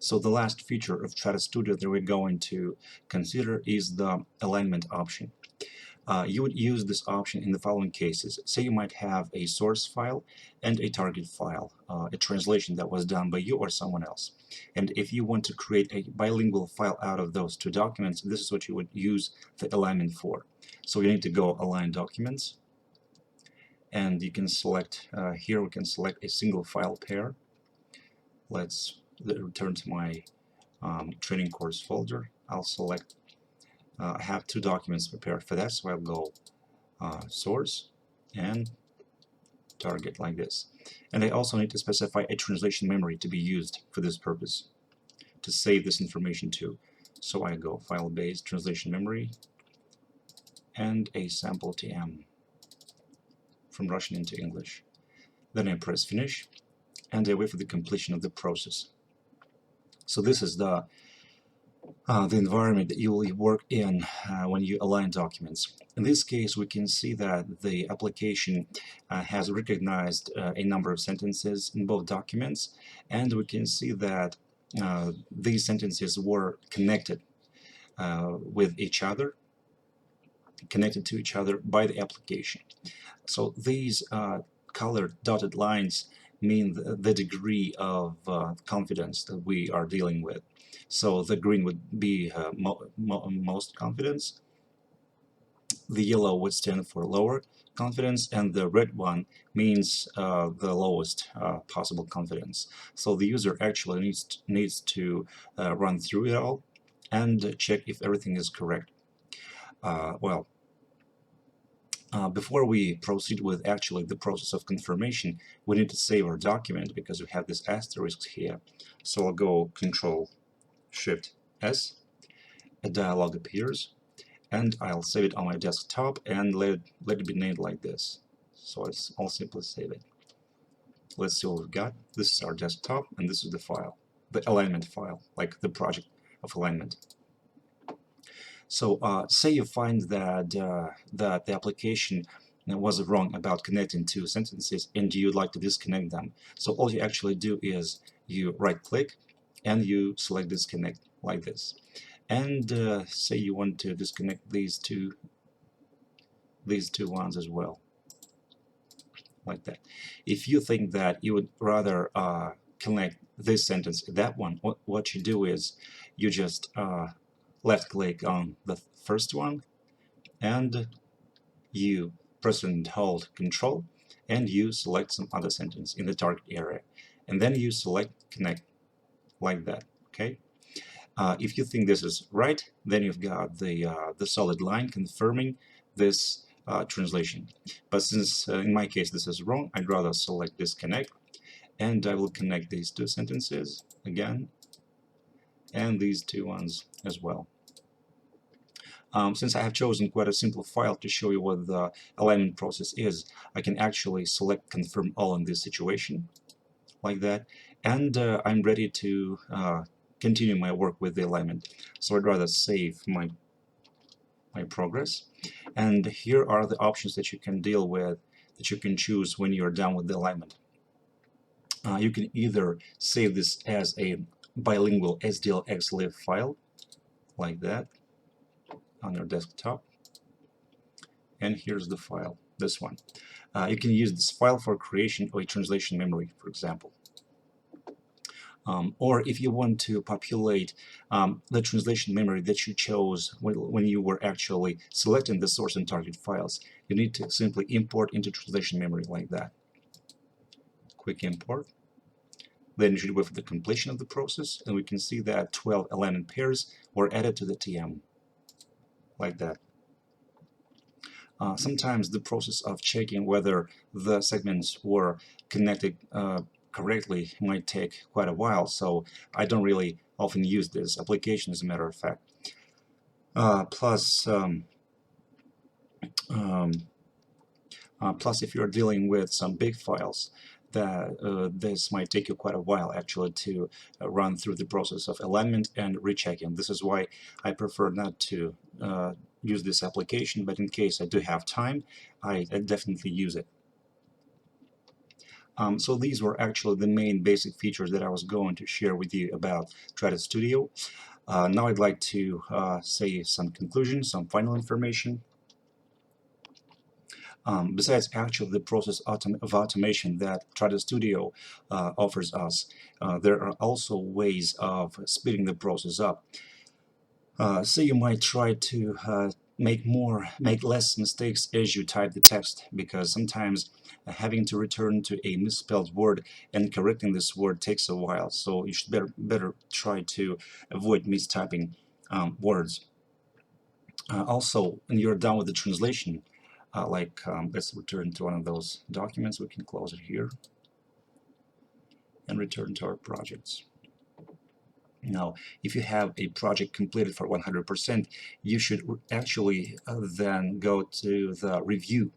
So the last feature of Trados Studio that we're going to consider is the alignment option. You would use this option in the following cases. Say you might have a source file and a target file, a translation that was done by you or someone else. And if you want to create a bilingual file out of those two documents, this is what you would use the alignment for. So you need to go Align Documents, and you can select, here we can select a single file pair. Let's return to my training course folder. I'll select, I have two documents prepared for that, so I'll go source and target like this. And I also need to specify a translation memory to be used for this purpose, to save this information to. So I go file-based translation memory and a sample TM from Russian into English. Then I press finish and I wait for the completion of the process. So this is the environment that you will work in when you align documents. In this case, we can see that the application has recognized a number of sentences in both documents, and we can see that these sentences were connected with each other, connected to each other by the application. So these colored dotted lines mean the degree of confidence that we are dealing with. So the green would be most confidence, the yellow would stand for lower confidence, and the red one means the lowest possible confidence. So the user actually needs to run through it all and check if everything is correct. Before we proceed with actually the process of confirmation, we need to save our document because we have this asterisk here. So I'll go Control-Shift-S, a dialog appears, and I'll save it on my desktop and let it be named like this. So I'll simply save it. Let's see what we've got. This is our desktop, and this is the file, the alignment file, like the project of alignment. So say you find that that the application was wrong about connecting two sentences and you'd like to disconnect them. So all you actually do is you right-click and you select disconnect like this. And say you want to disconnect these two ones as well, like that. If you think that you would rather connect this sentence to that one, what you do is you just left-click on the first one, and you press and hold Control, and you select some other sentence in the target area, and then you select Connect, like that. Okay. If you think this is right, then you've got the solid line confirming this translation. But since in my case this is wrong, I'd rather select Disconnect, and I will connect these two sentences again, and these two ones as well. Since I have chosen quite a simple file to show you what the alignment process is, I can actually select Confirm All in this situation, like that, and I'm ready to continue my work with the alignment. So I'd rather save my progress, and here are the options that you can deal with, that you can choose when you're done with the alignment. You can either save this as a bilingual SDL xlib file, like that, on your desktop, and here's the file, this one. You can use this file for creation of a translation memory, for example. Or if you want to populate the translation memory that you chose when you were actually selecting the source and target files, you need to simply import into translation memory like that. Quick import. Then you should wait for the completion of the process, and we can see that 12 alignment pairs were added to the TM, like that. Sometimes the process of checking whether the segments were connected correctly might take quite a while, so I don't really often use this application, as a matter of fact. Plus, if you're dealing with some big files, that this might take you quite a while actually to run through the process of alignment and rechecking. This is why I prefer not to use this application, but in case I do have time, I definitely use it. So these were actually the main basic features that I was going to share with you about Trados Studio. Now I'd like to say some conclusions, some final information. Besides actually the process of automation that Trados Studio offers us, there are also ways of speeding the process up. So you might try to make less mistakes as you type the text, because sometimes having to return to a misspelled word and correcting this word takes a while. So you should better try to avoid mistyping words. Also, when you're done with the translation, let's return to one of those documents. We can close it here and return to our projects. Now, if you have a project completed for 100%, you should actually then go to the review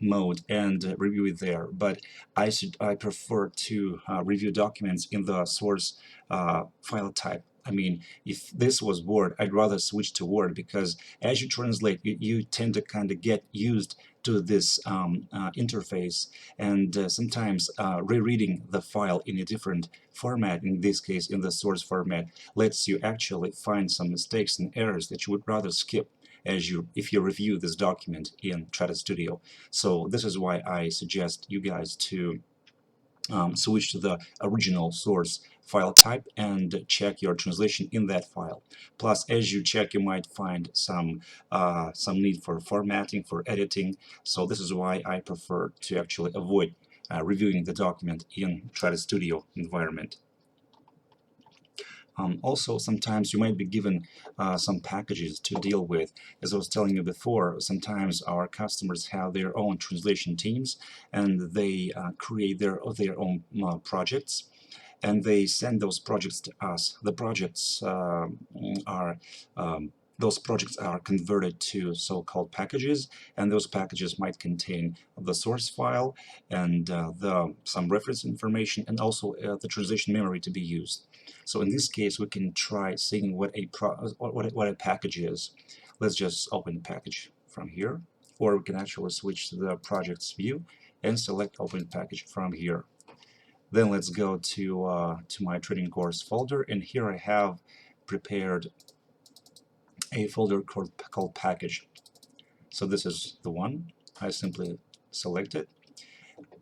mode and review it there. But I prefer to review documents in the source file type. I mean, if this was Word, I'd rather switch to Word, because as you translate, you tend to kind of get used to this interface, and sometimes rereading the file in a different format, in this case in the source format, lets you actually find some mistakes and errors that you would rather skip if you review this document in Trados Studio. So this is why I suggest you guys to switch to the original source file type and check your translation in that file. Plus, as you check, you might find some need for formatting, for editing. So this is why I prefer to actually avoid reviewing the document in Trados Studio environment. Also, sometimes you might be given some packages to deal with. As I was telling you before, sometimes our customers have their own translation teams, and they create their own projects, and they send those projects to us. The projects are those projects are converted to so-called packages, and those packages might contain the source file and some reference information, and also the translation memory to be used. So in this case, we can try seeing what a package is. Let's just open the package from here, or we can actually switch to the projects view and select open package from here. Then let's go to my training course folder, and here I have prepared a folder called package. So this is the one. I simply select it.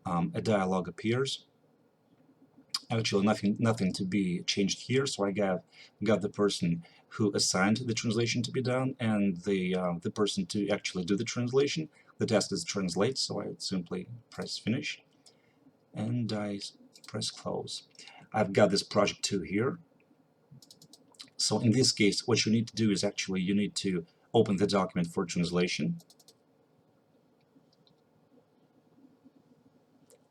A dialog appears. Actually, nothing to be changed here. So I got the person who assigned the translation to be done, and the person to actually do the translation. The task is translate, so I simply press finish, and I press close. I've got this project 2 here. So in this case, what you need to do is actually you need to open the document for translation,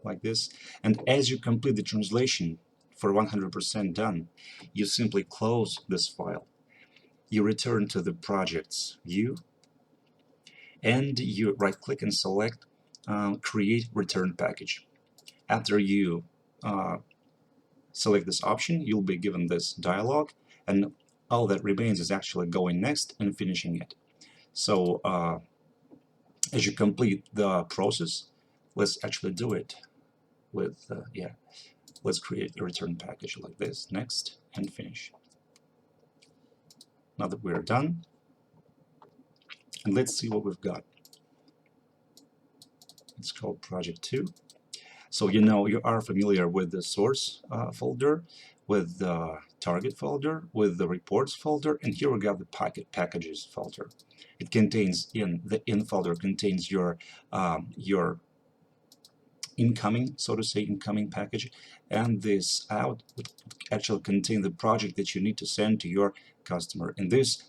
like this. And as you complete the translation for 100% done, you simply close this file. You return to the projects view, and you right-click and select Create Return Package. After you select this option, you'll be given this dialog, and all that remains is actually going next and finishing it. So as you complete the process, let's actually do it with, let's create a return package like this, next, and finish. Now that we're done, and let's see what we've got. It's called project 2. So you are familiar with the source folder, with the target folder, with the reports folder, and here we got the packages folder. It contains the in folder contains your incoming, so to say, incoming package, and this out would actually contain the project that you need to send to your customer. And this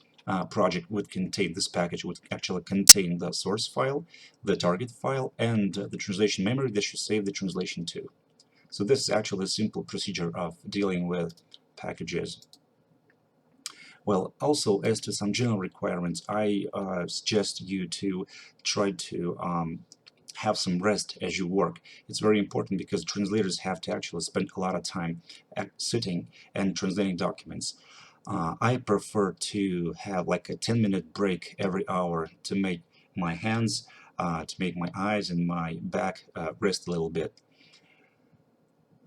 project would contain, this package would actually contain the source file, the target file, and the translation memory that you save the translation to. So this is actually a simple procedure of dealing with packages. Well, also, as to some general requirements, I suggest you to try to have some rest as you work. It's very important because translators have to actually spend a lot of time sitting and translating documents. I prefer to have like a 10-minute break every hour to make my hands, to make my eyes and my back rest a little bit.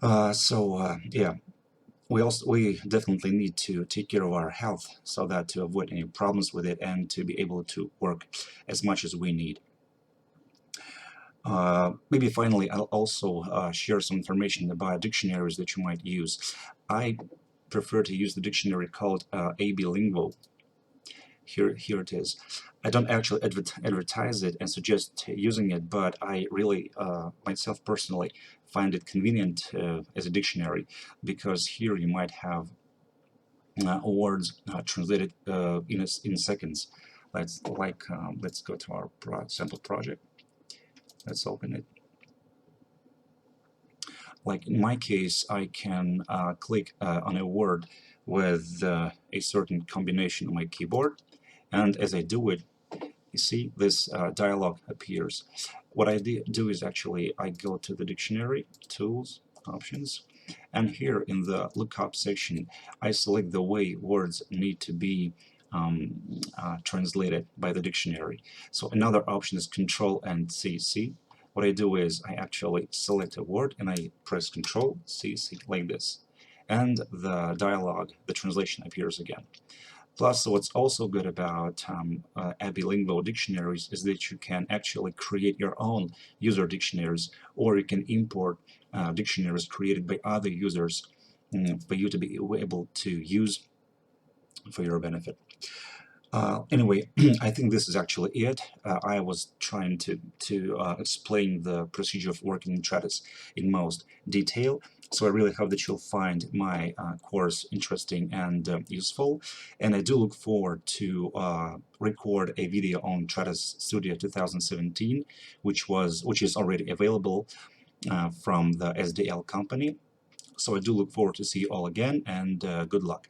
Yeah, we definitely need to take care of our health so that to avoid any problems with it and to be able to work as much as we need. Maybe finally, I'll also share some information about dictionaries that you might use. I prefer to use the dictionary called ABBYY Lingvo. Here it is. I don't actually advertise it and suggest using it, but I really, myself personally, find it convenient as a dictionary, because here you might have words translated in seconds. Let's go to our sample project. Let's open it. Like in my case, I can click on a word with a certain combination on my keyboard, and as I do it, you see this dialog appears. What I do is actually I go to the dictionary, tools, options, and here in the lookup section, I select the way words need to be translated by the dictionary. So another option is Control and CC. What I do is I actually select a word and I press Control CC like this, and the dialog, the translation appears again. Plus, what's also good about ABBYY Lingvo dictionaries is that you can actually create your own user dictionaries, or you can import dictionaries created by other users for you to be able to use for your benefit. Anyway, I think this is actually it. I was trying to explain the procedure of working in Trados in most detail. So I really hope that you'll find my course interesting and useful. And I do look forward to record a video on Trados Studio 2017, which is already available from the SDL company. So I do look forward to see you all again, and good luck.